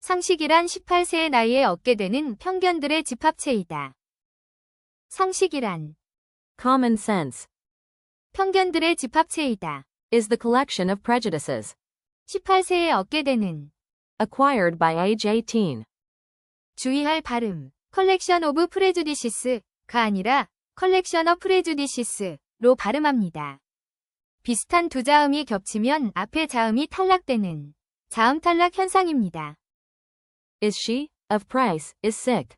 상식이란 18세의 나이에 얻게 되는 편견들의 집합체이다. 상식이란 Common sense 편견들의 집합체이다. is the collection of prejudices 18세에 얻게 되는 acquired by age 18. 주의할 발음. collection of prejudices가 아니라 collection of prejudices로 발음합니다. 비슷한 두 자음이 겹치면 앞에 자음이 탈락되는 자음 탈락 현상입니다. Is she, of price, is sick.